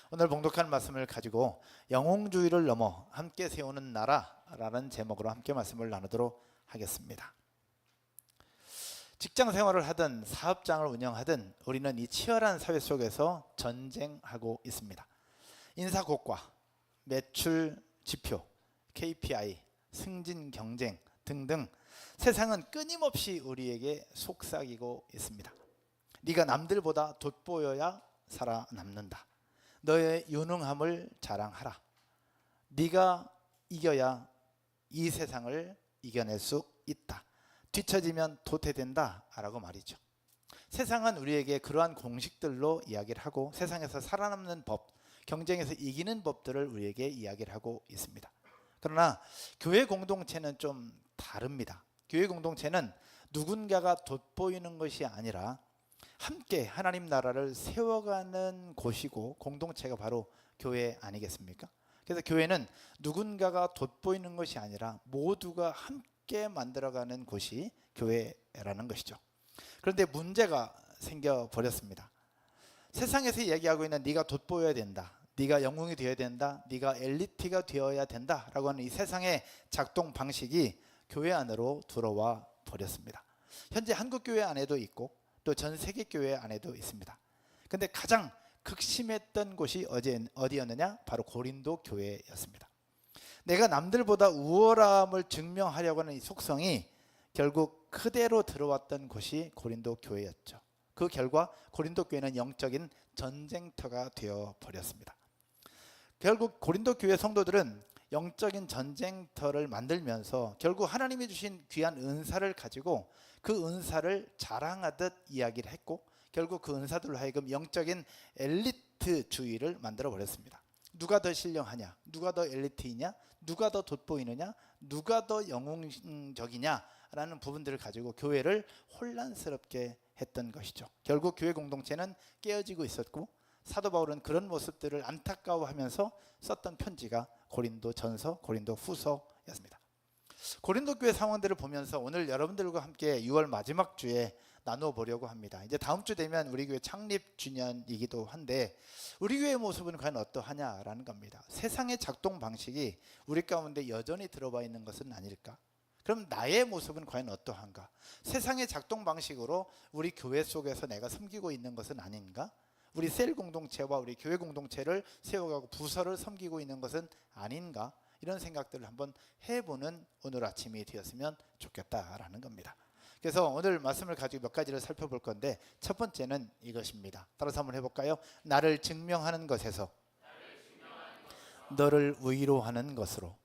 오늘 봉독한 말씀을 가지고 영웅주의를 넘어 함께 세우는 나라라는 제목으로 함께 말씀을 나누도록 하겠습니다. 직장 생활을 하든 사업장을 운영하든 우리는 이 치열한 사회 속에서 전쟁하고 있습니다. 인사고과, 매출 지표, KPI, 승진 경쟁 등등 세상은 끊임없이 우리에게 속삭이고 있습니다. 네가 남들보다 돋보여야 살아남는다. 너의 유능함을 자랑하라. 네가 이겨야 이 세상을 이겨낼 수 있다. 뒤처지면 도태된다 라고 말이죠. 세상은 우리에게 그러한 공식들로 이야기를 하고 세상에서 살아남는 법, 경쟁에서 이기는 법들을 우리에게 이야기를 하고 있습니다. 그러나 교회 공동체는 좀 다릅니다. 교회 공동체는 누군가가 돋보이는 것이 아니라 함께 하나님 나라를 세워가는 곳이고 공동체가 바로 교회 아니겠습니까? 그래서 교회는 누군가가 돋보이는 것이 아니라 모두가 함께 만들어가는 곳이 교회라는 것이죠. 그런데 문제가 생겨버렸습니다. 세상에서 얘기하고 있는 네가 돋보여야 된다, 네가 영웅이 되어야 된다, 네가 엘리트가 되어야 된다라고 하는 이 세상의 작동 방식이 교회 안으로 들어와 버렸습니다. 현재 한국교회 안에도 있고 또 전 세계 교회 안에도 있습니다. 근데 가장 극심했던 곳이 어디였느냐? 바로 고린도 교회였습니다. 내가 남들보다 우월함을 증명하려고 하는 이 속성이 결국 그대로 들어왔던 곳이 고린도 교회였죠. 그 결과 고린도 교회는 영적인 전쟁터가 되어 버렸습니다. 결국 고린도 교회 성도들은 영적인 전쟁터를 만들면서 결국 하나님이 주신 귀한 은사를 가지고 그 은사를 자랑하듯 이야기를 했고 결국 그 은사들로 하여금 영적인 엘리트주의를 만들어 버렸습니다. 누가 더 신령하냐, 누가 더 엘리트이냐, 누가 더 돋보이느냐, 누가 더 영웅적이냐 라는 부분들을 가지고 교회를 혼란스럽게 했던 것이죠. 결국 교회 공동체는 깨어지고 있었고 사도 바울은 그런 모습들을 안타까워하면서 썼던 편지가 고린도 전서, 고린도 후서였습니다. 고린도 교회 상황들을 보면서 오늘 여러분들과 함께 6월 마지막 주에 나누어 보려고 합니다. 이제 다음 주 되면 우리 교회 창립 주년이기도 한데 우리 교회의 모습은 과연 어떠하냐라는 겁니다. 세상의 작동 방식이 우리 가운데 여전히 들어와 있는 것은 아닐까? 그럼 나의 모습은 과연 어떠한가? 세상의 작동 방식으로 우리 교회 속에서 내가 섬기고 있는 것은 아닌가? 우리 셀 공동체와 우리 교회 공동체를 세워가고 부서를 섬기고 있는 것은 아닌가? 이런 생각들을 한번 해보는 오늘 아침이 되었으면 좋겠다라는 겁니다. 그래서 오늘 말씀을 가지고 몇 가지를 살펴볼 건데 첫 번째는 이것입니다. 따라서 한번 해볼까요? 나를 증명하는 것에서 너를 위로하는 것으로.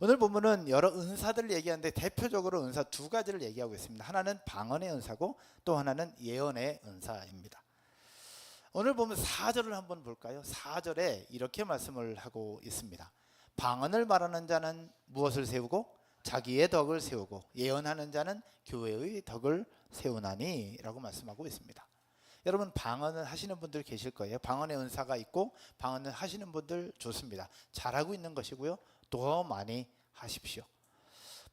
오늘 본문은 여러 은사들을 얘기하는데 대표적으로 은사 두 가지를 얘기하고 있습니다. 하나는 방언의 은사고 또 하나는 예언의 은사입니다. 오늘 보면 4절을 한번 볼까요? 4절에 이렇게 말씀을 하고 있습니다. 방언을 말하는 자는 무엇을 세우고 자기의 덕을 세우고 예언하는 자는 교회의 덕을 세우나니 라고 말씀하고 있습니다. 여러분 방언을 하시는 분들 계실 거예요. 방언의 은사가 있고 방언을 하시는 분들 좋습니다. 잘하고 있는 것이고요. 더 많이 하십시오.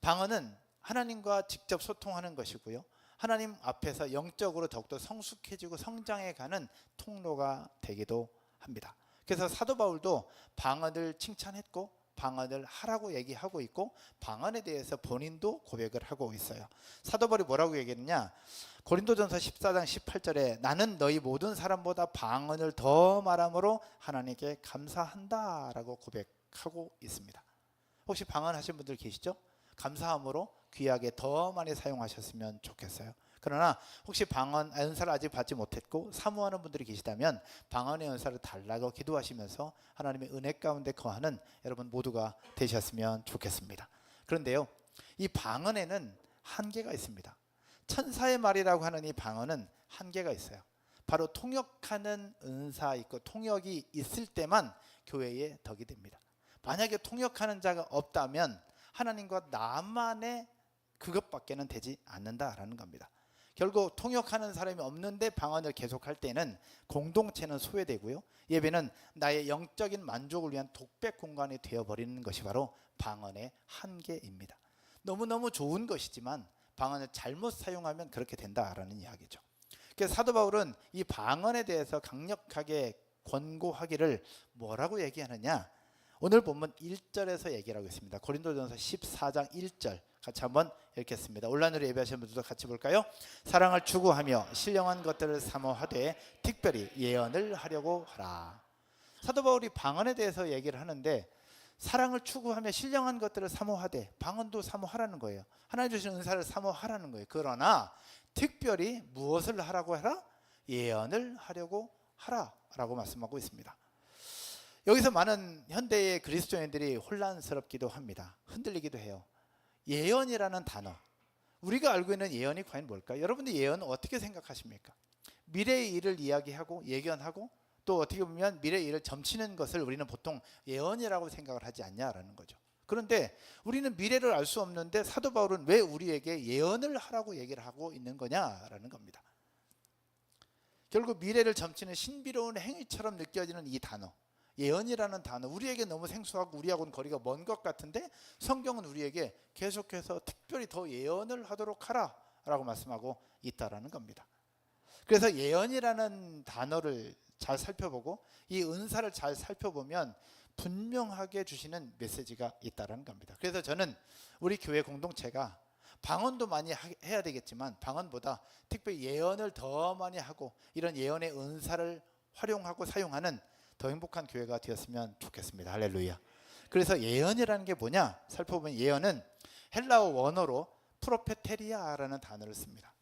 방언은 하나님과 직접 소통하는 것이고요. 하나님 앞에서 영적으로 더욱더 성숙해지고 성장해가는 통로가 되기도 합니다. 그래서 사도 바울도 방언을 칭찬했고 방언을 하라고 얘기하고 있고 방언에 대해서 본인도 고백을 하고 있어요. 사도 바울이 뭐라고 얘기했느냐? 고린도전서 14장 18절에 나는 너희 모든 사람보다 방언을 더 말함으로 하나님께 감사한다 라고 고백하고 있습니다. 혹시 방언 하신 분들 계시죠? 감사함으로 귀하게 더 많이 사용하셨으면 좋겠어요. 그러나 혹시 방언 은사를 아직 받지 못했고 사모하는 분들이 계시다면 방언의 은사를 달라고 기도하시면서 하나님의 은혜 가운데 거하는 여러분 모두가 되셨으면 좋겠습니다. 그런데요, 이 방언에는 한계가 있습니다. 천사의 말이라고 하는 이 방언은 한계가 있어요. 바로 통역하는 은사 있고 통역이 있을 때만 교회의 덕이 됩니다. 만약에 통역하는 자가 없다면 하나님과 나만의 그것밖에는 되지 않는다라는 겁니다. 결국 통역하는 사람이 없는데 방언을 계속할 때는 공동체는 소외되고요. 예배는 나의 영적인 만족을 위한 독백 공간이 되어버리는 것이 바로 방언의 한계입니다. 너무너무 좋은 것이지만 방언을 잘못 사용하면 그렇게 된다라는 이야기죠. 그래서 사도 바울은 이 방언에 대해서 강력하게 권고하기를 뭐라고 얘기하느냐, 오늘 본문 1절에서 얘기를 하고 있습니다. 고린도전서 14장 1절 같이 한번 읽겠습니다. 온라인으로 예배하시는 분들도 같이 볼까요? 사랑을 추구하며 신령한 것들을 사모하되 특별히 예언을 하려고 하라. 사도 바울이 방언에 대해서 얘기를 하는데, 사랑을 추구하며 신령한 것들을 사모하되, 방언도 사모하라는 거예요. 하나님 주신 은사를 사모하라는 거예요. 그러나 특별히 무엇을 하라고 하라? 예언을 하려고 하라 라고 말씀하고 있습니다. 여기서 많은 현대의 그리스도인들이 혼란스럽기도 합니다. 흔들리기도 해요. 예언이라는 단어, 우리가 알고 있는 예언이 과연 뭘까요? 여러분들 예언은 어떻게 생각하십니까? 미래의 일을 이야기하고 예견하고, 또 어떻게 보면 미래의 일을 점치는 것을 우리는 보통 예언이라고 생각을 하지 않냐라는 거죠. 그런데 우리는 미래를 알 수 없는데 사도 바울은 왜 우리에게 예언을 하라고 얘기를 하고 있는 거냐라는 겁니다. 결국 미래를 점치는 신비로운 행위처럼 느껴지는 이 단어, 예언이라는 단어, 우리에게 너무 생소하고 우리하고는 거리가 먼 것 같은데 성경은 우리에게 계속해서 특별히 더 예언을 하도록 하라 라고 말씀하고 있다라는 겁니다. 그래서 예언이라는 단어를 잘 살펴보고 이 은사를 잘 살펴보면 분명하게 주시는 메시지가 있다는 겁니다. 그래서 저는 우리 교회 공동체가 방언도 많이 해야 되겠지만 방언보다 특별히 예언을 더 많이 하고 이런 예언의 은사를 활용하고 사용하는 더 행복한 교회가 되었으면 좋겠습니다. 할렐루야. 그래서 예언이라는 게 뭐냐 살펴보면, 예언은 헬라어 원어로 프로페테리아라는 단어를 씁니다.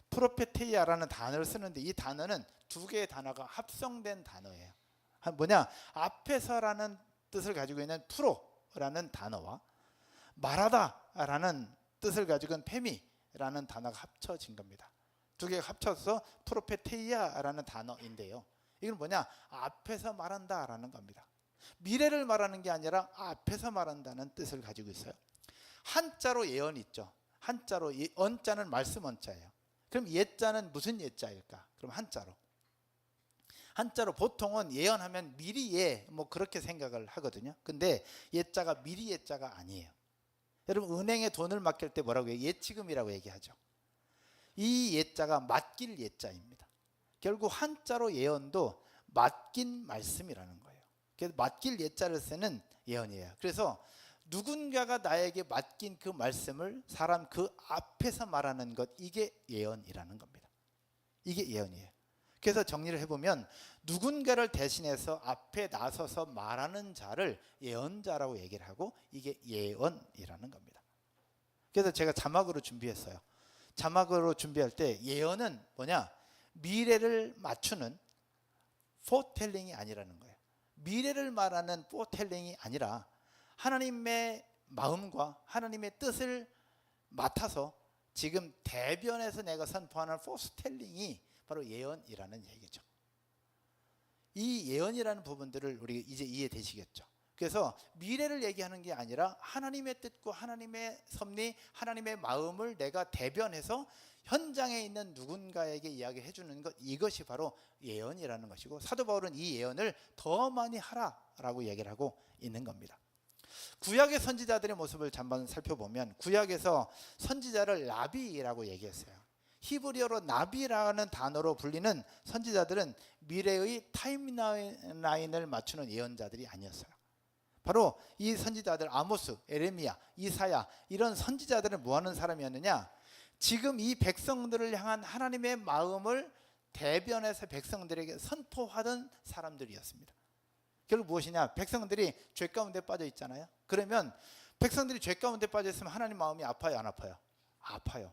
프로페테이아라는 단어를 쓰는데 이 단어는 두 개의 단어가 합성된 단어예요. 뭐냐, 앞에서라는 뜻을 가지고 있는 프로라는 단어와 말하다라는 뜻을 가지고 있는 페미라는 단어가 합쳐진 겁니다. 두 개가 합쳐서 프로페테이아라는 단어인데요, 이건 뭐냐, 앞에서 말한다라는 겁니다. 미래를 말하는 게 아니라 앞에서 말한다는 뜻을 가지고 있어요. 한자로 예언이 있죠. 한자로 언자는 말씀 언자예요. 그럼 예자는 무슨 예자일까? 그럼 한자로 보통은 예언하면 미리 뭐 그렇게 생각을 하거든요. 근데 예자가 미리 예자가 아니에요. 여러분, 은행에 돈을 맡길 때 뭐라고 해요? 예치금이라고 얘기하죠. 이 예자가 맡길 예자입니다. 결국 한자로 예언도 맡긴 말씀이라는 거예요. 그래서 맡길 예자를 쓰는 예언이에요. 그래서 누군가가 나에게 맡긴 그 말씀을 사람 그 앞에서 말하는 것, 이게 예언이라는 겁니다. 이게 예언이에요. 그래서 정리를 해보면 누군가를 대신해서 앞에 나서서 말하는 자를 예언자라고 얘기를 하고, 이게 예언이라는 겁니다. 그래서 제가 자막으로 준비했어요. 자막으로 준비할 때 예언은 뭐냐, 미래를 맞추는 포텔링이 아니라는 거예요. 미래를 말하는 포텔링이 아니라 하나님의 마음과 하나님의 뜻을 맡아서 지금 대변해서 내가 선포하는 포스텔링이 바로 예언이라는 얘기죠. 이 예언이라는 부분들을 우리 이제 이해되시겠죠. 그래서 미래를 얘기하는 게 아니라 하나님의 뜻과 하나님의 섭리, 하나님의 마음을 내가 대변해서 현장에 있는 누군가에게 이야기해 주는 것, 이것이 바로 예언이라는 것이고, 사도 바울은 이 예언을 더 많이 하라라고 얘기를 하고 있는 겁니다. 구약의 선지자들의 모습을 잠깐 살펴보면, 구약에서 선지자를 라비라고 얘기했어요. 히브리어로 나비라는 단어로 불리는 선지자들은 미래의 타임라인을 맞추는 예언자들이 아니었어요. 바로 이 선지자들, 아모스, 에레미야, 이사야, 이런 선지자들은 뭐 하는 사람이었느냐, 지금 이 백성들을 향한 하나님의 마음을 대변해서 백성들에게 선포하던 사람들이었습니다. 결국 무엇이냐, 백성들이 죄 가운데 빠져 있잖아요. 그러면 백성들이 죄 가운데 빠져 있으면 하나님 마음이 아파요, 안 아파요? 아파요.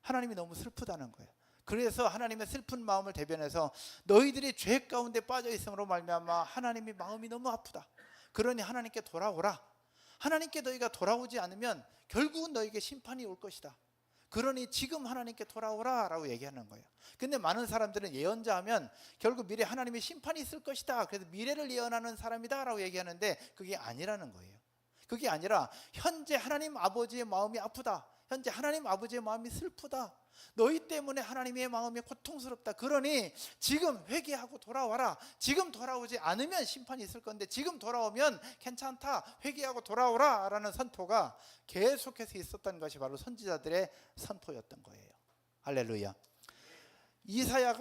하나님이 너무 슬프다는 거예요. 그래서 하나님의 슬픈 마음을 대변해서 너희들이 죄 가운데 빠져 있음으로 말미암아 하나님이 마음이 너무 아프다. 그러니 하나님께 돌아오라. 하나님께 너희가 돌아오지 않으면 결국은 너희에게 심판이 올 것이다. 그러니 지금 하나님께 돌아오라 라고 얘기하는 거예요. 근데 많은 사람들은 예언자 하면 결국 미래 하나님의 심판이 있을 것이다, 그래서 미래를 예언하는 사람이다 라고 얘기하는데, 그게 아니라는 거예요. 그게 아니라 현재 하나님 아버지의 마음이 아프다, 현재 하나님 아버지의 마음이 슬프다, 너희 때문에 하나님의 마음이 고통스럽다, 그러니 지금 회개하고 돌아와라. 지금 돌아오지 않으면 심판이 있을 건데 지금 돌아오면 괜찮다, 회개하고 돌아오라 라는 선포가 계속해서 있었던 것이 바로 선지자들의 선포였던 거예요. 할렐루야. 이사야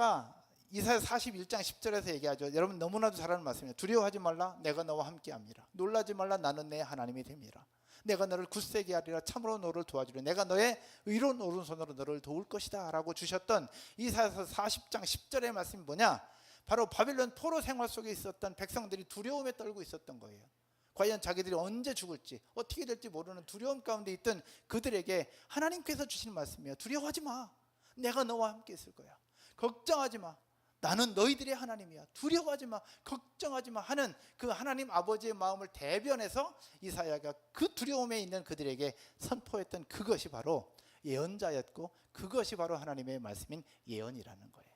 41장 10절에서 얘기하죠. 여러분 너무나도 잘 아는 말씀이에요. 두려워하지 말라, 내가 너와 함께함이라. 놀라지 말라, 나는 내 하나님이 됨이라. 내가 너를 굳세게 하리라, 참으로 너를 도와주리라. 내가 너의 의로운 오른손으로 너를 도울 것이다 라고 주셨던 이사야서 40장 10절의 말씀이 뭐냐? 바로 바빌론 포로 생활 속에 있었던 백성들이 두려움에 떨고 있었던 거예요. 과연 자기들이 언제 죽을지, 어떻게 될지 모르는 두려움 가운데 있던 그들에게 하나님께서 주시는 말씀이에요. 두려워하지 마, 내가 너와 함께 있을 거야. 걱정하지 마, 나는 너희들의 하나님이야. 두려워하지 마, 걱정하지 마 하는 그 하나님 아버지의 마음을 대변해서 이사야가 그 두려움에 있는 그들에게 선포했던 그것이 바로 예언자였고, 그것이 바로 하나님의 말씀인 예언이라는 거예요.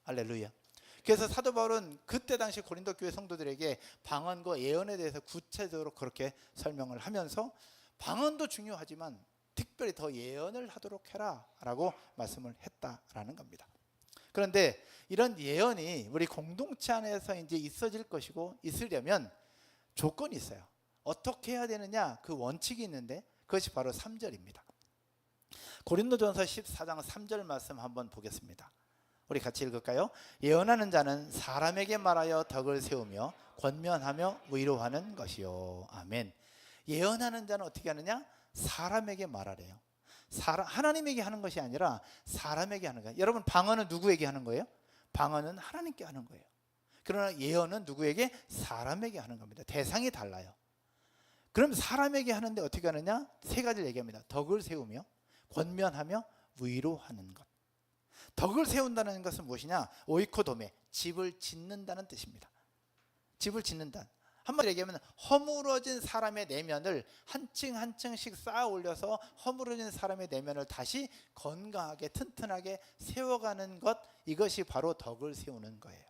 할렐루야. 그래서 사도 바울은 그때 당시 고린도 교회 성도들에게 방언과 예언에 대해서 구체적으로 그렇게 설명을 하면서 방언도 중요하지만 특별히 더 예언을 하도록 해라 라고 말씀을 했다라는 겁니다. 그런데 이런 예언이 우리 공동체 안에서 이제 있어질 것이고, 있으려면 조건이 있어요. 어떻게 해야 되느냐, 그 원칙이 있는데 그것이 바로 3절입니다. 고린도전서 14장 3절 말씀 한번 보겠습니다. 우리 같이 읽을까요? 예언하는 자는 사람에게 말하여 덕을 세우며 권면하며 위로하는 것이요. 아멘. 예언하는 자는 어떻게 하느냐? 사람에게 말하래요. 하나님에게 하는 것이 아니라 사람에게 하는 거예요. 여러분, 방언은 누구에게 하는 거예요? 방언은 하나님께 하는 거예요. 그러나 예언은 누구에게? 사람에게 하는 겁니다. 대상이 달라요. 그럼 사람에게 하는데 어떻게 하느냐? 세 가지를 얘기합니다. 덕을 세우며 권면하며 위로하는 것. 덕을 세운다는 것은 무엇이냐? 오이코도메, 집을 짓는다는 뜻입니다. 집을 짓는다. 한마디로 얘기하면 허물어진 사람의 내면을 한 층 한 층씩 쌓아 올려서 허물어진 사람의 내면을 다시 건강하게 튼튼하게 세워가는 것, 이것이 바로 덕을 세우는 거예요.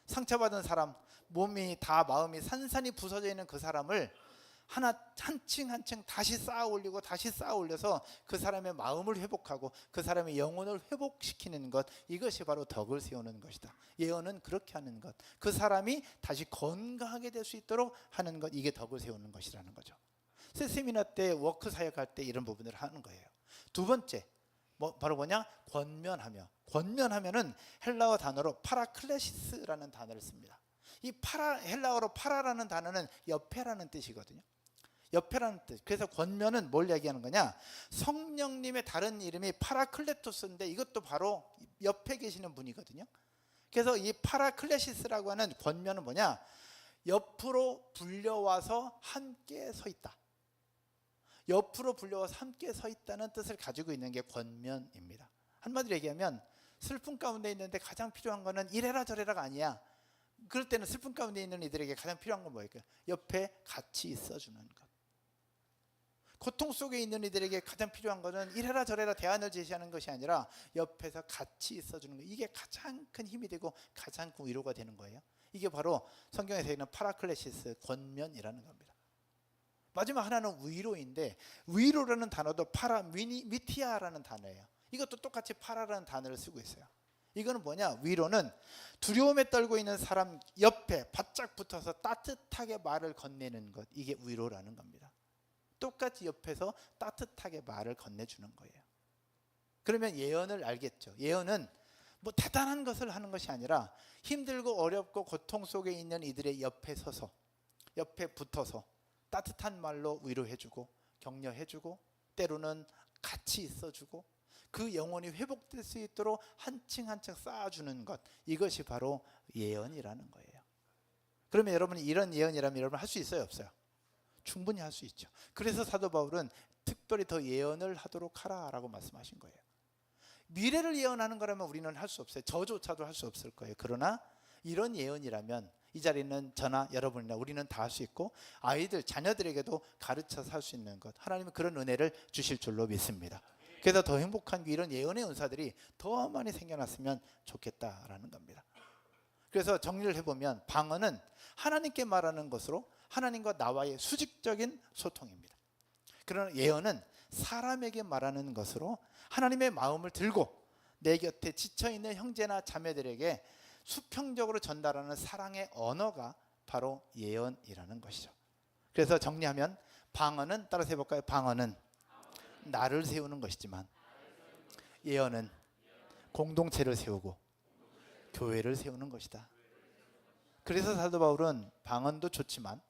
상처받은 사람, 몸이 다 마음이 산산이 부서져 있는 그 사람을 한 층 한 층 다시 쌓아 올리고 다시 쌓아 올려서 그 사람의 마음을 회복하고 그 사람의 영혼을 회복시키는 것, 이것이 바로 덕을 세우는 것이다. 예언은 그렇게 하는 것, 그 사람이 다시 건강하게 될 수 있도록 하는 것, 이게 덕을 세우는 것이라는 거죠. 세미나 때 워크 사역할 때 이런 부분들을 하는 거예요. 두 번째, 바로 뭐냐? 권면하며. 권면하면은 헬라어 단어로 파라클레시스라는 단어를 씁니다. 이 헬라어로 파라라는 단어는 옆에라는 뜻이거든요. 옆에라는 뜻. 그래서 권면은 뭘 얘기하는 거냐? 성령님의 다른 이름이 파라클레토스인데 이것도 바로 옆에 계시는 분이거든요. 그래서 이 파라클레시스라고 하는 권면은 뭐냐? 옆으로 불려와서 함께 서 있다. 옆으로 불려와서 함께 서 있다는 뜻을 가지고 있는 게 권면입니다. 한마디로 얘기하면 슬픔 가운데 있는데 가장 필요한 거는 이래라 저래라가 아니야. 그럴 때는 슬픔 가운데 있는 이들에게 가장 필요한 건 뭐일까요? 옆에 같이 있어주는 것. 고통 속에 있는 이들에게 가장 필요한 것은 이래라 저래라 대안을 제시하는 것이 아니라 옆에서 같이 있어주는 것. 이게 가장 큰 힘이 되고 가장 큰 위로가 되는 거예요. 이게 바로 성경에서 있는 파라클레시스, 권면이라는 겁니다. 마지막 하나는 위로인데, 위로라는 단어도 미티아라는 단어예요. 이것도 똑같이 파라라는 단어를 쓰고 있어요. 이거는 뭐냐? 위로는 두려움에 떨고 있는 사람 옆에 바짝 붙어서 따뜻하게 말을 건네는 것, 이게 위로라는 겁니다. 똑같이 옆에서 따뜻하게 말을 건네주는 거예요. 그러면 예언을 알겠죠. 예언은 뭐 대단한 것을 하는 것이 아니라 힘들고 어렵고 고통 속에 있는 이들의 옆에 서서, 옆에 붙어서 따뜻한 말로 위로해주고 격려해주고 때로는 같이 있어주고 그 영혼이 회복될 수 있도록 한 층 한 층 쌓아주는 것, 이것이 바로 예언이라는 거예요. 그러면 여러분이 이런 예언이라면 여러분 할 수 있어요, 없어요? 충분히 할 수 있죠. 그래서 사도 바울은 특별히 더 예언을 하도록 하라라고 말씀하신 거예요. 미래를 예언하는 거라면 우리는 할 수 없어요. 저조차도 할 수 없을 거예요. 그러나 이런 예언이라면 이 자리는 저나 여러분이나 우리는 다 할 수 있고 아이들, 자녀들에게도 가르쳐서 할 수 있는 것, 하나님은 그런 은혜를 주실 줄로 믿습니다. 그래서 더 행복한 이런 예언의 은사들이 더 많이 생겨났으면 좋겠다라는 겁니다. 그래서 정리를 해보면 방언은 하나님께 말하는 것으로 하나님과 나와의 수직적인 소통입니다. 그러나 예언은 사람에게 말하는 것으로 하나님의 마음을 들고 내 곁에 지쳐있는 형제나 자매들에게 수평적으로 전달하는 사랑의 언어가 바로 예언이라는 것이죠. 그래서 정리하면 방언은, 따라서 해볼까요? 방언은 나를 세우는 것이지만 예언은 공동체를 세우고 교회를 세우는 것이다. 그래서 사도 바울은 방언도 좋지만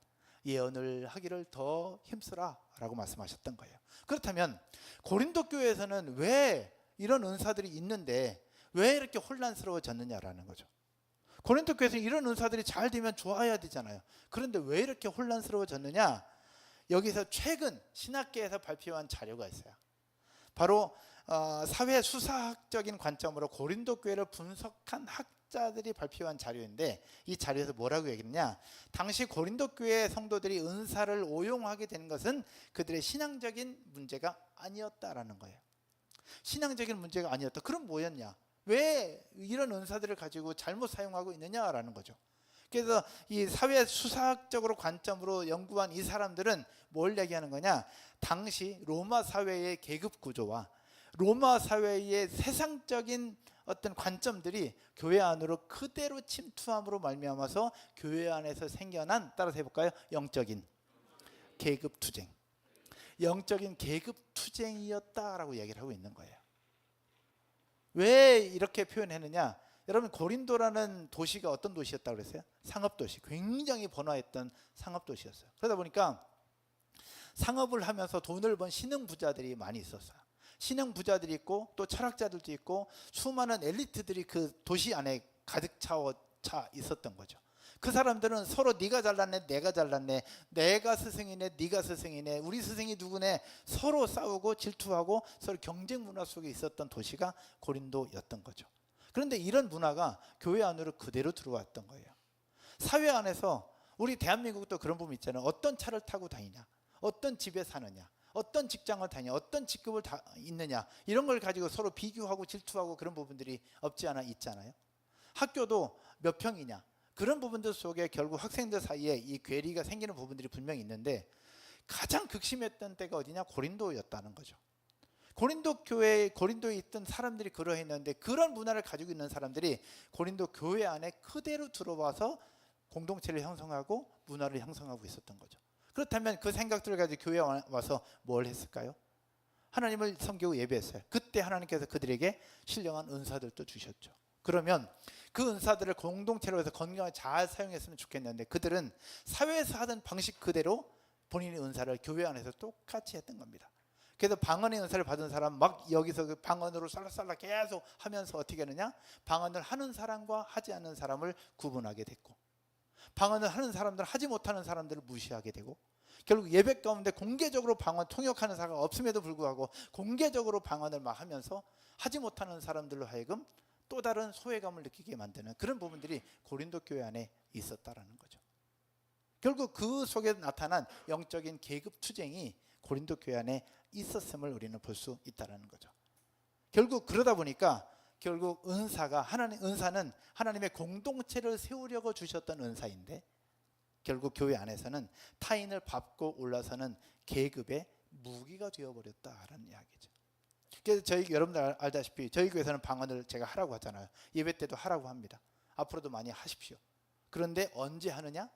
예언을 하기를 더 힘쓰라 라고 말씀하셨던 거예요. 그렇다면 고린도 교회에서는 왜 이런 은사들이 있는데 왜 이렇게 혼란스러워졌느냐라는 거죠. 고린도 교회에서 이런 은사들이 잘 되면 좋아야 되잖아요. 그런데 왜 이렇게 혼란스러워졌느냐? 여기서 최근 신학계에서 발표한 자료가 있어요. 바로 사회 수사학적인 관점으로 고린도 교회를 분석한 학자들이 발표한 자료인데, 이 자료에서 뭐라고 얘기했냐? 당시 고린도 교회 성도들이 은사를 오용하게 된 것은 그들의 신앙적인 문제가 아니었다라는 거예요. 신앙적인 문제가 아니었다. 그럼 뭐였냐? 왜 이런 은사들을 가지고 잘못 사용하고 있느냐라는 거죠. 그래서 이 사회 수사학적으로 관점으로 연구한 이 사람들은 뭘 얘기하는 거냐? 당시 로마 사회의 계급 구조와 로마 사회의 세상적인 어떤 관점들이 교회 안으로 그대로 침투함으로 말미암아서 교회 안에서 생겨난, 따라서 해볼까요? 영적인 계급 투쟁, 영적인 계급 투쟁이었다라고 얘기를 하고 있는 거예요. 왜 이렇게 표현했느냐? 여러분, 고린도라는 도시가 어떤 도시였다고 그랬어요? 상업도시, 굉장히 번화했던 상업도시였어요. 그러다 보니까 상업을 하면서 돈을 번 신흥부자들이 많이 있었어요. 신흥부자들이 있고 또 철학자들도 있고 수많은 엘리트들이 그 도시 안에 가득 차 있었던 거죠. 그 사람들은 서로 네가 잘났네, 내가 잘났네, 내가 스승이네, 네가 스승이네, 우리 스승이 누구네, 서로 싸우고 질투하고 서로 경쟁 문화 속에 있었던 도시가 고린도였던 거죠. 그런데 이런 문화가 교회 안으로 그대로 들어왔던 거예요. 사회 안에서 우리 대한민국도 그런 부분 있잖아요. 어떤 차를 타고 다니냐, 어떤 집에 사느냐, 어떤 직장을 다니냐, 어떤 직급을 있느냐, 이런 걸 가지고 서로 비교하고 질투하고 그런 부분들이 없지 않아 있잖아요. 학교도 몇 평이냐, 그런 부분들 속에 결국 학생들 사이에 이 괴리가 생기는 부분들이 분명히 있는데, 가장 극심했던 때가 어디냐? 고린도였다는 거죠. 고린도 교회, 고린도에 있던 사람들이 그러했는데, 그런 문화를 가지고 있는 사람들이 고린도 교회 안에 그대로 들어와서 공동체를 형성하고 문화를 형성하고 있었던 거죠. 그렇다면 그 생각들을 가지고 교회에 와서 뭘 했을까요? 하나님을 섬기고 예배했어요. 그때 하나님께서 그들에게 신령한 은사들도 주셨죠. 그러면 그 은사들을 공동체로 해서 건강하게 잘 사용했으면 좋겠는데, 그들은 사회에서 하던 방식 그대로 본인의 은사를 교회 안에서 똑같이 했던 겁니다. 그래서 방언의 은사를 받은 사람 막 여기서 그 방언으로 쌀락쌀락 계속 하면서 어떻게 하느냐? 방언을 하는 사람과 하지 않는 사람을 구분하게 됐고, 방언을 하는 사람들, 하지 못하는 사람들을 무시하게 되고, 결국 예배 가운데 공개적으로 방언 통역하는 사람가 없음에도 불구하고 공개적으로 방언을 막 하면서 하지 못하는 사람들로 하여금 또 다른 소외감을 느끼게 만드는 그런 부분들이 고린도 교회 안에 있었다라는 거죠. 결국 그 속에 나타난 영적인 계급 투쟁이 고린도 교회 안에 있었음을 우리는 볼 수 있다라는 거죠. 결국 그러다 보니까 결국 은사는 하나님의 공동체를 세우려고 주셨던 은사인데, 결국 교회 안에서는 타인을 밟고 올라서는 계급의 무기가 되어버렸다라는 이야기죠. 그래서 여러분들 알다시피 저희 교회에서는 방언을 제가 하라고 하잖아요. 예배 때도 하라고 합니다. 앞으로도 많이 하십시오. 그런데 언제 하느냐?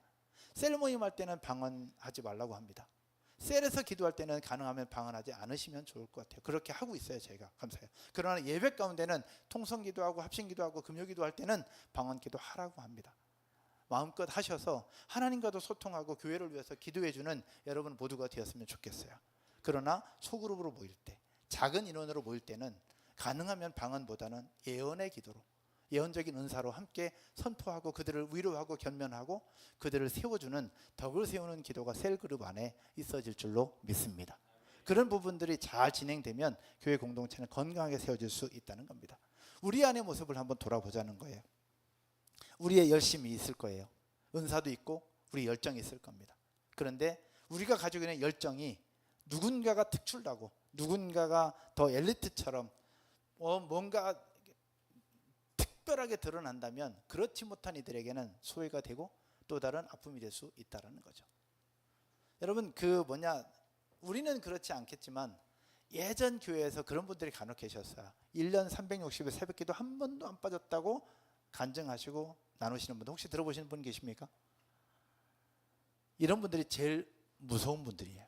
셀 모임 할 때는 방언하지 말라고 합니다. 셀에서 기도할 때는 가능하면 방언하지 않으시면 좋을 것 같아요. 그렇게 하고 있어요, 저희가. 감사해요. 그러나 예배 가운데는 통성 기도하고 합심 기도하고 금요 기도할 때는 방언 기도하라고 합니다. 마음껏 하셔서 하나님과도 소통하고 교회를 위해서 기도해주는 여러분 모두가 되었으면 좋겠어요. 그러나 소그룹으로 모일 때, 작은 인원으로 모일 때는 가능하면 방언보다는 예언의 기도로, 예언적인 은사로 함께 선포하고 그들을 위로하고 견면하고 그들을 세워주는, 덕을 세우는 기도가 셀그룹 안에 있어질 줄로 믿습니다. 그런 부분들이 잘 진행되면 교회 공동체는 건강하게 세워질 수 있다는 겁니다. 우리 안의 모습을 한번 돌아보자는 거예요. 우리의 열심이 있을 거예요. 은사도 있고 우리 열정이 있을 겁니다. 그런데 우리가 가지고 있는 열정이 누군가가 특출나고 누군가가 더 엘리트처럼 뭔가 특별하게 드러난다면, 그렇지 못한 이들에게는 소외가 되고 또 다른 아픔이 될 수 있다는 거죠. 여러분, 우리는 그렇지 않겠지만 예전 교회에서 그런 분들이 간혹 계셨어요. 1년 360일 새벽기도 한 번도 안 빠졌다고 간증하시고 나누시는 분들 혹시 들어보시는 분 계십니까? 이런 분들이 제일 무서운 분들이에요.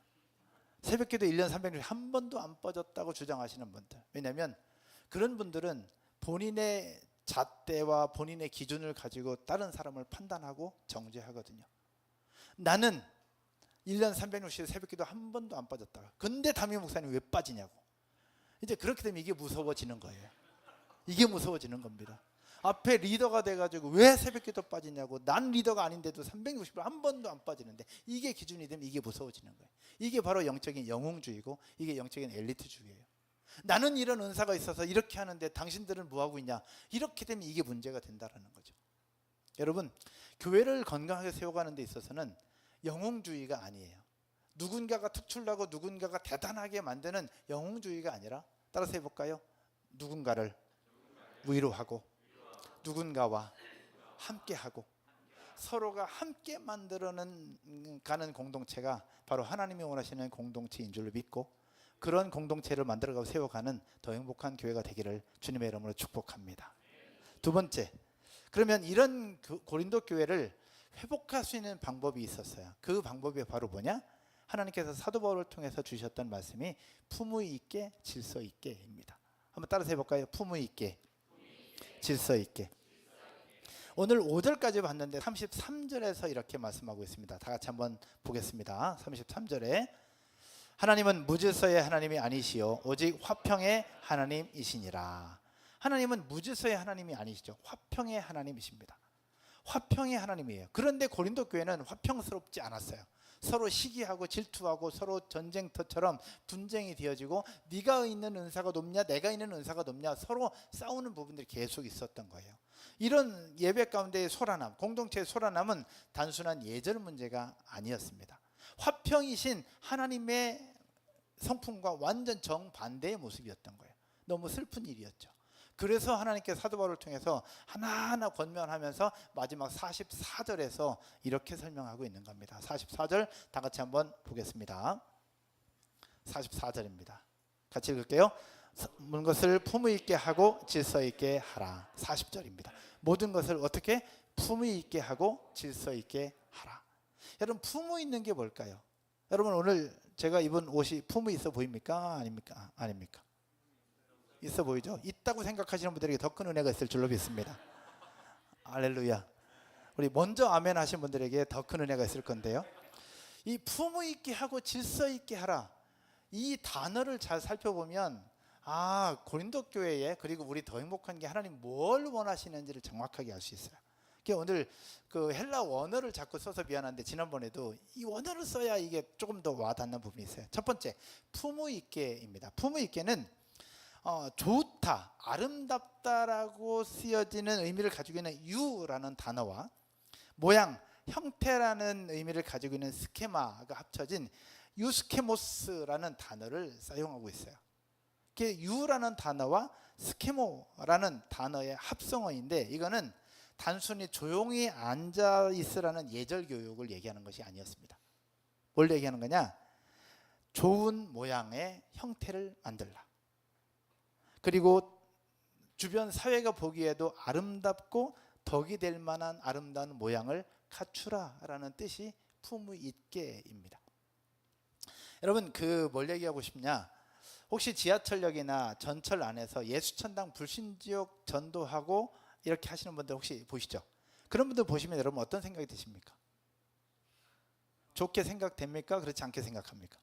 새벽기도 1년 360일 한 번도 안 빠졌다고 주장하시는 분들. 왜냐하면 그런 분들은 본인의 잣대와 본인의 기준을 가지고 다른 사람을 판단하고 정죄하거든요. 나는 1년 360일 새벽기도 한 번도 안 빠졌다. 근데 담임 목사님 왜 빠지냐고. 이제 그렇게 되면 이게 무서워지는 거예요. 이게 무서워지는 겁니다. 앞에 리더가 돼가지고 왜 새벽기도 빠지냐고. 난 리더가 아닌데도 360일 한 번도 안 빠지는데, 이게 기준이 되면 이게 무서워지는 거예요. 이게 바로 영적인 영웅주의고, 이게 영적인 엘리트주의예요. 나는 이런 은사가 있어서 이렇게 하는데 당신들은 뭐하고 있냐. 이렇게 되면 이게 문제가 된다는 거죠. 여러분, 교회를 건강하게 세워가는 데 있어서는 영웅주의가 아니에요. 누군가가 특출나고 누군가가 대단하게 만드는 영웅주의가 아니라, 따라서 해볼까요? 누군가를 위로하고 누군가와 함께하고 서로가 함께 만들어가는 공동체가 바로 하나님이 원하시는 공동체인 줄로 믿고, 그런 공동체를 만들어가고 세워가는 더 행복한 교회가 되기를 주님의 이름으로 축복합니다. 두 번째, 그러면 이런 고린도 교회를 회복할 수 있는 방법이 있었어요. 그 방법이 바로 뭐냐? 하나님께서 사도 바울을 통해서 주셨던 말씀이 품위 있게 질서 있게입니다. 한번 따라서 해볼까요? 품위 있게 질서 있게. 오늘 5절까지 봤는데 33절에서 이렇게 말씀하고 있습니다. 다 같이 한번 보겠습니다. 33절에 하나님은 무질서의 하나님이 아니시요 오직 화평의 하나님이시니라. 하나님은 무질서의 하나님이 아니시죠. 화평의 하나님이십니다. 화평의 하나님이에요. 그런데 고린도 교회는 화평스럽지 않았어요. 서로 시기하고 질투하고 서로 전쟁터처럼 분쟁이 되어지고, 네가 있는 은사가 높냐 내가 있는 은사가 높냐 서로 싸우는 부분들이 계속 있었던 거예요. 이런 예배 가운데의 소란함, 공동체의 소란함은 단순한 예절 문제가 아니었습니다. 화평이신 하나님의 성품과 완전 정반대의 모습이었던 거예요. 너무 슬픈 일이었죠. 그래서 하나님께서 사도 바울을 통해서 하나하나 권면하면서 마지막 44절에서 이렇게 설명하고 있는 겁니다. 44절 다 같이 한번 보겠습니다. 44절입니다. 같이 읽을게요. 모든 것을 품위 있게 하고 질서 있게 하라. 40절입니다. 모든 것을 어떻게? 품위 있게 하고 질서 있게 하라. 여러분, 품위 있는 게 뭘까요? 여러분, 오늘 제가 입은 옷이 품위 있어 보입니까? 아닙니까? 아닙니까? 있어 보이죠? 있다고 생각하시는 분들에게 더 큰 은혜가 있을 줄로 믿습니다. 할렐루야. 우리 먼저 아멘 하신 분들에게 더 큰 은혜가 있을 건데요, 이 품위 있게 하고 질서 있게 하라, 이 단어를 잘 살펴보면 고린도 교회에, 그리고 우리 더 행복한 게 하나님 뭘 원하시는지를 정확하게 알 수 있어요. 오늘 그 헬라 원어를 자꾸 써서 미안한데, 지난번에도 이 원어를 써야 이게 조금 더 와닿는 부분이 있어요. 첫 번째, 품위 있게입니다. 품위 있게는 좋다, 아름답다라고 쓰여지는 의미를 가지고 있는 유라는 단어와 모양, 형태라는 의미를 가지고 있는 스케마가 합쳐진 유스케모스라는 단어를 사용하고 있어요. 유라는 단어와 스케모라는 단어의 합성어인데, 이거는 단순히 조용히 앉아 있으라는 예절 교육을 얘기하는 것이 아니었습니다. 뭘 얘기하는 거냐? 좋은 모양의 형태를 만들라, 그리고 주변 사회가 보기에도 아름답고 덕이 될 만한 아름다운 모양을 갖추라라는 뜻이 품위 있게입니다. 여러분, 뭘 얘기하고 싶냐? 혹시 지하철역이나 전철 안에서 예수천당 불신지옥 전도하고 이렇게 하시는 분들 혹시 보시죠? 그런 분들 보시면 여러분 어떤 생각이 드십니까? 좋게 생각됩니까? 그렇지 않게 생각합니까?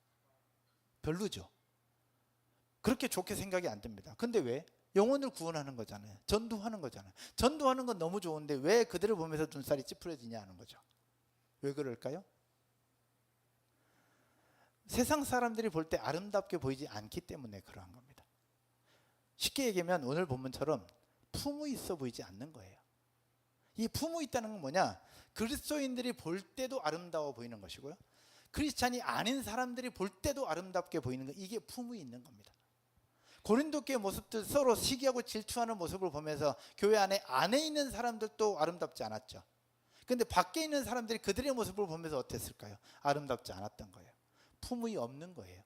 별로죠. 그렇게 좋게 생각이 안 듭니다. 근데 왜? 영혼을 구원하는 거잖아요. 전도하는 거잖아요. 전도하는 건 너무 좋은데 왜 그들을 보면서 눈살이 찌푸려지냐 하는 거죠. 왜 그럴까요? 세상 사람들이 볼 때 아름답게 보이지 않기 때문에 그러한 겁니다. 쉽게 얘기하면 오늘 본문처럼 품위 있어 보이지 않는 거예요. 이 품위 있다는 건 뭐냐? 그리스도인들이 볼 때도 아름다워 보이는 것이고요, 크리스찬이 아닌 사람들이 볼 때도 아름답게 보이는 거, 이게 품위 있는 겁니다. 고린도 교회 모습들, 서로 시기하고 질투하는 모습을 보면서 교회 안에 있는 사람들도 아름답지 않았죠. 근데 밖에 있는 사람들이 그들의 모습을 보면서 어땠을까요? 아름답지 않았던 거예요. 품위 없는 거예요.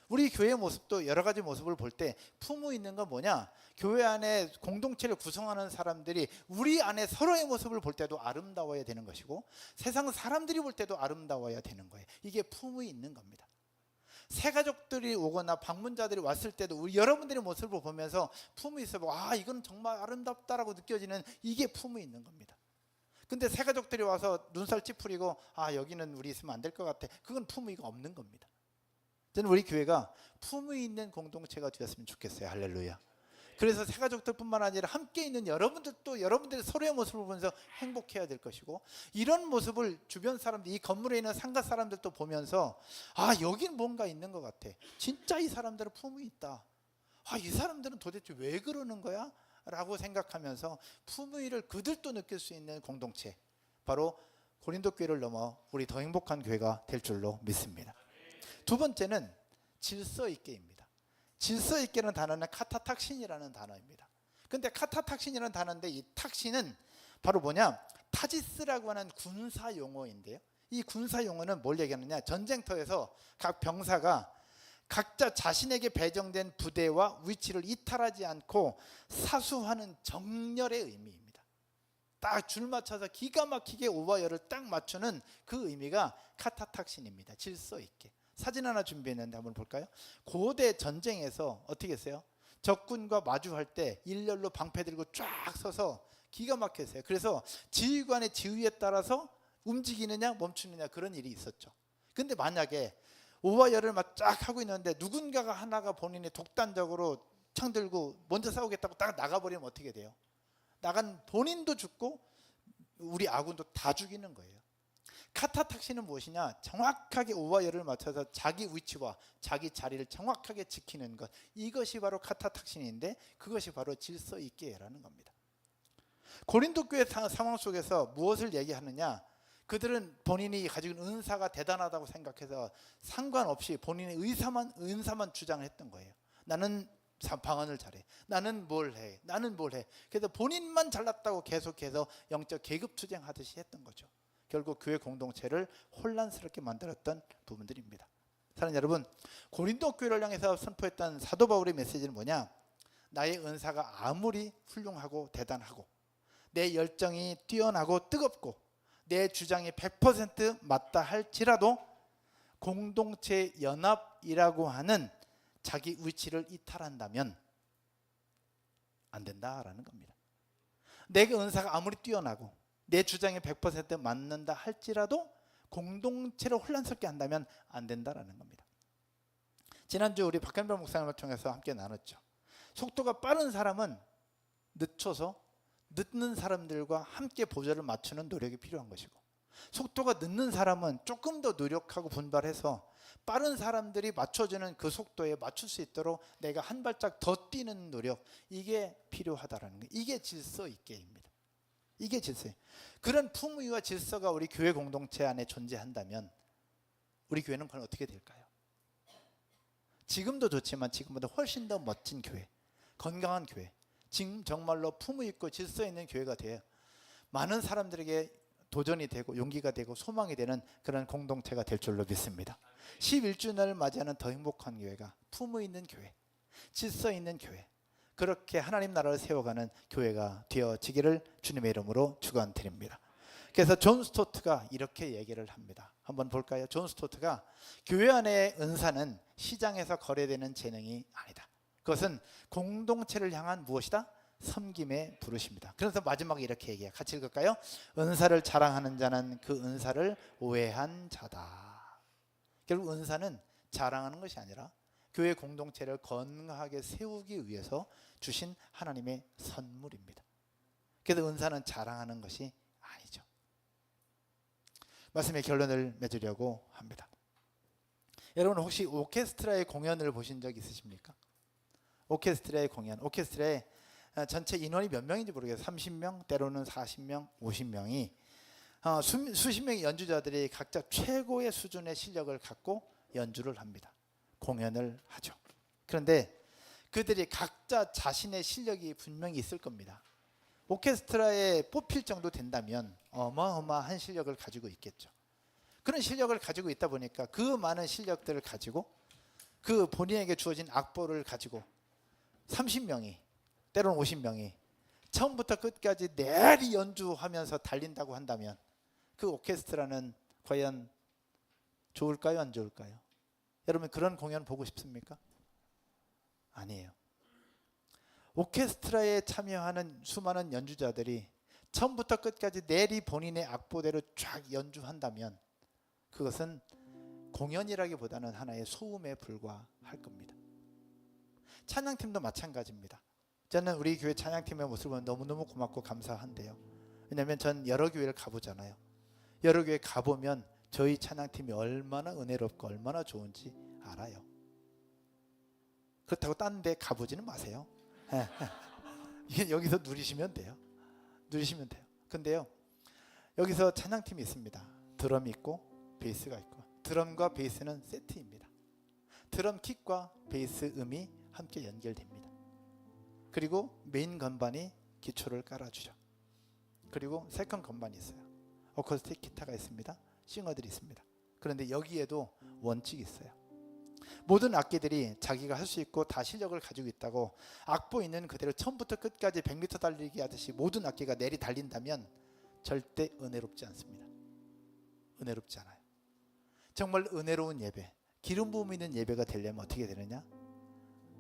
우리 교회의 모습도 여러 가지 모습을 볼 때 품위 있는 건 뭐냐? 교회 안에 공동체를 구성하는 사람들이 우리 안에 서로의 모습을 볼 때도 아름다워야 되는 것이고, 세상 사람들이 볼 때도 아름다워야 되는 거예요. 이게 품위 있는 겁니다. 새 가족들이 오거나 방문자들이 왔을 때도 우리 여러분들의 모습을 보면서 품이 있어 보고 이건 정말 아름답다라고 느껴지는 이게 품이 있는 겁니다. 근데 새 가족들이 와서 눈살 찌푸리고 여기는 우리 있으면 안 될 것 같아, 그건 품위가 없는 겁니다. 저는 우리 교회가 품위 있는 공동체가 되었으면 좋겠어요. 할렐루야. 그래서 새 가족들뿐만 아니라 함께 있는 여러분들도 여러분들의 서로의 모습을 보면서 행복해야 될 것이고, 이런 모습을 주변 사람들, 이 건물에 있는 상가 사람들도 보면서 여긴 뭔가 있는 것 같아, 진짜 이 사람들은 품이 있다, 이 사람들은 도대체 왜 그러는 거야? 라고 생각하면서 품위를 그들도 느낄 수 있는 공동체, 바로 고린도 교회를 넘어 우리 더 행복한 교회가 될 줄로 믿습니다. 두 번째는 질서 있게입니다. 질서 있게는 단어는 카타탁신이라는 단어입니다. 근데 카타탁신이라는 단어인데, 이 탁신은 바로 뭐냐, 타지스라고 하는 군사 용어인데요, 이 군사 용어는 뭘 얘기하느냐, 전쟁터에서 각 병사가 각자 자신에게 배정된 부대와 위치를 이탈하지 않고 사수하는 정렬의 의미입니다. 딱 줄 맞춰서 기가 막히게 오와 열을 딱 맞추는 그 의미가 카타탁신입니다. 질서 있게. 사진 하나 준비했는데 한번 볼까요? 고대 전쟁에서 어떻게 했어요? 적군과 마주할 때 일렬로 방패 들고 쫙 서서 기가 막혔어요. 그래서 지휘관의 지휘에 따라서 움직이느냐 멈추느냐, 그런 일이 있었죠. 근데 만약에 오와 열을 막 쫙 하고 있는데 누군가가 하나가 본인이 독단적으로 창 들고 먼저 싸우겠다고 딱 나가버리면 어떻게 돼요? 나간 본인도 죽고 우리 아군도 다 죽이는 거예요. 카타탁신은 무엇이냐, 정확하게 오와 열을 맞춰서 자기 위치와 자기 자리를 정확하게 지키는 것, 이것이 바로 카타탁신인데, 그것이 바로 질서 있게라는 겁니다. 고린도 교회 상황 속에서 무엇을 얘기하느냐, 그들은 본인이 가지고 있는 은사가 대단하다고 생각해서 상관없이 본인의 은사만 주장을 했던 거예요. 나는 방언을 잘해, 나는 뭘 해, 나는 뭘 해. 그래서 본인만 잘났다고 계속해서 영적 계급 투쟁하듯이 했던 거죠. 결국 교회 공동체를 혼란스럽게 만들었던 부분들입니다. 사랑하는 여러분, 고린도 교회를 향해서 선포했던 사도 바울의 메시지는 뭐냐, 나의 은사가 아무리 훌륭하고 대단하고 내 열정이 뛰어나고 뜨겁고 내 주장이 100% 맞다 할지라도 공동체 연합이라고 하는 자기 위치를 이탈한다면 안 된다라는 겁니다. 내가 은사가 아무리 뛰어나고 내 주장이 100% 맞는다 할지라도 공동체를 혼란스럽게 한다면 안 된다라는 겁니다. 지난주 우리 박현별 목사님을 통해서 함께 나눴죠. 속도가 빠른 사람은 늦춰서 늦는 사람들과 함께 보조를 맞추는 노력이 필요한 것이고, 속도가 늦는 사람은 조금 더 노력하고 분발해서 빠른 사람들이 맞춰주는 그 속도에 맞출 수 있도록 내가 한 발짝 더 뛰는 노력, 이게 필요하다라는 거예요. 이게 질서 있게입니다. 이게 질서예요. 그런 품위와 질서가 우리 교회 공동체 안에 존재한다면 우리 교회는 과연 어떻게 될까요? 지금도 좋지만 지금보다 훨씬 더 멋진 교회, 건강한 교회, 지금 정말로 품위 있고 질서 있는 교회가 돼요. 많은 사람들에게 도전이 되고 용기가 되고 소망이 되는 그런 공동체가 될 줄로 믿습니다. 11주년을 맞이하는 더 행복한 교회가 품위 있는 교회, 질서 있는 교회, 그렇게 하나님 나라를 세워가는 교회가 되어지기를 주님의 이름으로 축원드립니다. 그래서 존 스토트가 이렇게 얘기를 합니다. 한번 볼까요? 존 스토트가 교회 안의 은사는 시장에서 거래되는 재능이 아니다. 그것은 공동체를 향한 무엇이다? 섬김의 부르심이다. 그래서 마지막에 이렇게 얘기해요. 같이 읽을까요? 은사를 자랑하는 자는 그 은사를 오해한 자다. 결국 은사는 자랑하는 것이 아니라 교회 공동체를 건강하게 세우기 위해서 주신 하나님의 선물입니다. 그래서 은사는 자랑하는 것이 아니죠. 말씀의 결론을 맺으려고 합니다. 여러분 혹시 오케스트라의 공연을 보신 적 있으십니까? 오케스트라의 공연, 오케스트라의 전체 인원이 몇 명인지 모르겠어요. 30명, 때로는 40명, 50명이 수십 명의 연주자들이 각자 최고의 수준의 실력을 갖고 연주를 합니다. 공연을 하죠. 그런데 그들이 각자 자신의 실력이 분명히 있을 겁니다. 오케스트라에 뽑힐 정도 된다면 어마어마한 실력을 가지고 있겠죠. 그런 실력을 가지고 있다 보니까 그 많은 실력들을 가지고 그 본인에게 주어진 악보를 가지고 30명이 때로는 50명이 처음부터 끝까지 내리 연주하면서 달린다고 한다면 그 오케스트라는 과연 좋을까요? 안 좋을까요? 여러분 그런 공연 보고 싶습니까? 아니에요. 오케스트라에 참여하는 수많은 연주자들이 처음부터 끝까지 내리 본인의 악보대로 쫙 연주한다면 그것은 공연이라기보다는 하나의 소음에 불과할 겁니다. 찬양팀도 마찬가지입니다. 저는 우리 교회 찬양팀의 모습을 보면 너무너무 고맙고 감사한데요. 왜냐하면 전 여러 교회를 가보잖아요. 여러 교회 가보면 저희 찬양팀이 얼마나 은혜롭고 얼마나 좋은지 알아요. 그렇다고 딴 데 가보지는 마세요. 이게 여기서 누리시면 돼요. 누리시면 돼요. 근데요, 여기서 찬양팀이 있습니다. 드럼이 있고 베이스가 있고, 드럼과 베이스는 세트입니다. 드럼 킥과 베이스 음이 함께 연결됩니다. 그리고 메인 건반이 기초를 깔아주죠. 그리고 세컨 건반이 있어요. 어쿠스틱 기타가 있습니다. 싱어들이 있습니다. 그런데 여기에도 원칙이 있어요. 모든 악기들이 자기가 할 수 있고 다 실력을 가지고 있다고 악보 있는 그대로 처음부터 끝까지 100m 달리기 하듯이 모든 악기가 내리 달린다면 절대 은혜롭지 않습니다. 은혜롭지 않아요. 정말 은혜로운 예배, 기름 부음 있는 예배가 되려면 어떻게 되느냐?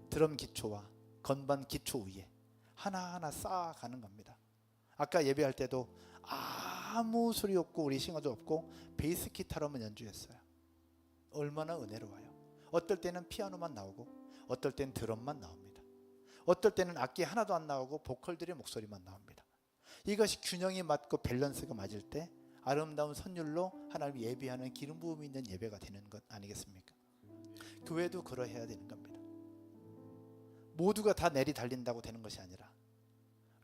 드럼 기초와 건반 기초 위에 하나하나 쌓아가는 겁니다. 아까 예배할 때도 아무 소리 없고 우리 싱어도 없고 베이스 기타로만 연주했어요. 얼마나 은혜로워요. 어떨 때는 피아노만 나오고 어떨 때는 드럼만 나옵니다. 어떨 때는 악기 하나도 안 나오고 보컬들의 목소리만 나옵니다. 이것이 균형이 맞고 밸런스가 맞을 때 아름다운 선율로 하나님 예배하는 기름 부음이 있는 예배가 되는 것 아니겠습니까? 교회도 그러해야 되는 겁니다. 모두가 다 내리 달린다고 되는 것이 아니라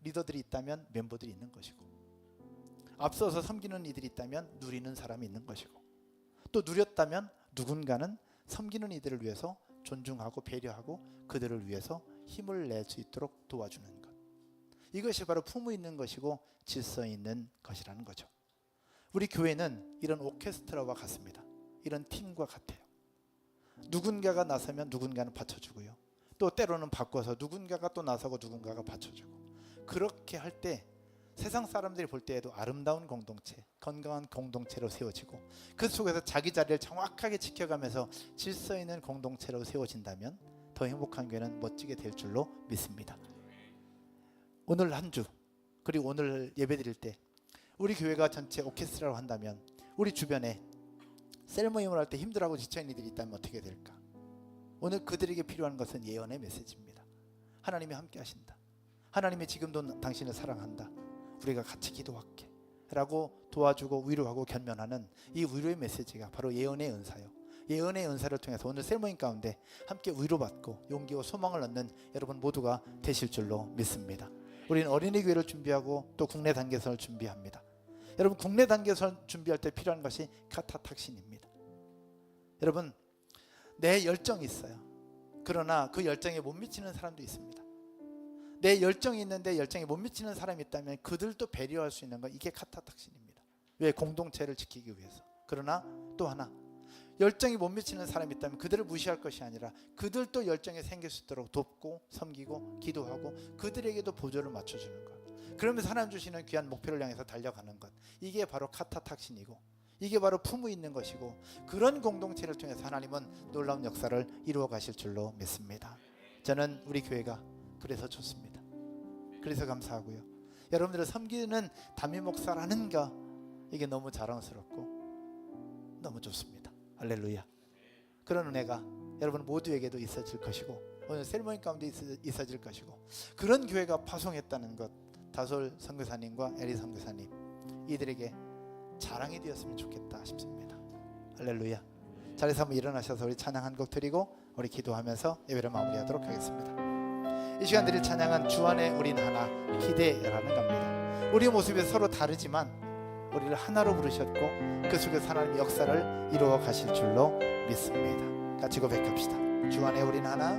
리더들이 있다면 멤버들이 있는 것이고, 앞서서 섬기는 이들이 있다면 누리는 사람이 있는 것이고, 또 누렸다면 누군가는 섬기는 이들을 위해서 존중하고 배려하고 그들을 위해서 힘을 낼 수 있도록 도와주는 것, 이것이 바로 품위 있는 것이고 질서 있는 것이라는 거죠. 우리 교회는 이런 오케스트라와 같습니다. 이런 팀과 같아요. 누군가가 나서면 누군가는 받쳐주고요, 또 때로는 바꿔서 누군가가 또 나서고 누군가가 받쳐주고, 그렇게 할 때 세상 사람들이 볼 때에도 아름다운 공동체, 건강한 공동체로 세워지고 그 속에서 자기 자리를 정확하게 지켜가면서 질서 있는 공동체로 세워진다면 더 행복한 교회는 멋지게 될 줄로 믿습니다. 오늘 한 주, 그리고 오늘 예배 드릴 때 우리 교회가 전체 오케스트라로 한다면 우리 주변에 셀 모임을 할 때 힘들어하고 지쳐있는 이들이 있다면 어떻게 될까? 오늘 그들에게 필요한 것은 예언의 메시지입니다. 하나님이 함께 하신다. 하나님이 지금도 당신을 사랑한다. 우리가 같이 기도할게 라고 도와주고 위로하고 견면하는 이 위로의 메시지가 바로 예언의 은사요. 예언의 은사를 통해서 오늘 셀모임 가운데 함께 위로받고 용기와 소망을 얻는 여러분 모두가 되실 줄로 믿습니다. 우리는 어린이 교회를 준비하고 또 국내 단계선을 준비합니다. 여러분 국내 단계선 준비할 때 필요한 것이 카타탁신입니다. 여러분 내 열정이 있어요. 그러나 그 열정에 못 미치는 사람도 있습니다. 내 열정이 있는데 열정에 못 미치는 사람이 있다면 그들도 배려할 수 있는 건 이게 카타탁신입니다. 왜? 공동체를 지키기 위해서. 그러나 또 하나, 열정이 못 미치는 사람이 있다면 그들을 무시할 것이 아니라 그들도 열정이 생길 수 있도록 돕고 섬기고 기도하고 그들에게도 보조를 맞춰주는 것, 그러면서 하나님 주시는 귀한 목표를 향해서 달려가는 것, 이게 바로 카타탁신이고 이게 바로 품위 있는 것이고, 그런 공동체를 통해서 하나님은 놀라운 역사를 이루어 가실 줄로 믿습니다. 저는 우리 교회가 그래서 좋습니다. 그래서 감사하고요. 여러분들을 섬기는 담임 목사라는 거, 이게 너무 자랑스럽고 너무 좋습니다. 할렐루야. 그런 은혜가 여러분 모두에게도 있어질 것이고 오늘 셀모임 가운데 있어질 것이고, 그런 교회가 파송했다는 것, 다솔 선교사님과 에리 선교사님 이들에게 자랑이 되었으면 좋겠다 싶습니다. 할렐루야. 자리에서 한번 일어나셔서 우리 찬양 한 곡 드리고 우리 기도하면서 예배를 마무리하도록 하겠습니다. 이 시간 드릴 찬양은 주 안에 우린 하나 기대라는 겁니다. 우리의 모습이 서로 다르지만 우리를 하나로 부르셨고 그 속에서 하나님의 역사를 이루어 가실 줄로 믿습니다. 같이 고백합시다. 주 안에 우린 하나